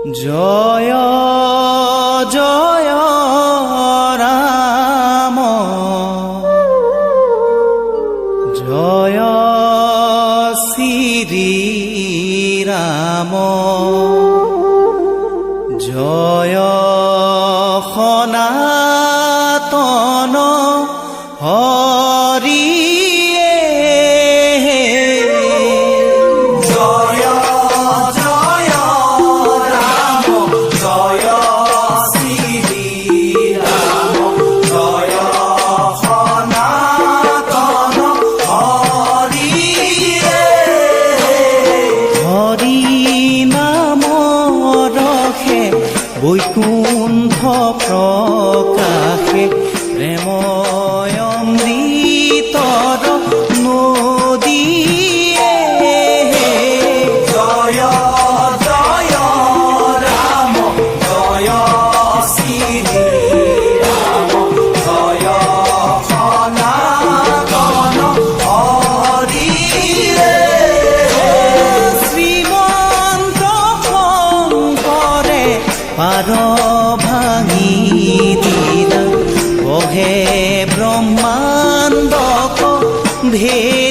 জয় জয় রাম জয় শ্রী রাম জয় সনাতন হরি বৈকুণ্ঠ প্রকাশে প্রেময় অমৃতর নদীয়ে জয় জয় রাম জয় শ্রী রাম জয় সনাতন হরি শ্রীমন্ত শংকৰে পার ভাঙি দিলা বহে ব্রহ্মাণ্ডক ভে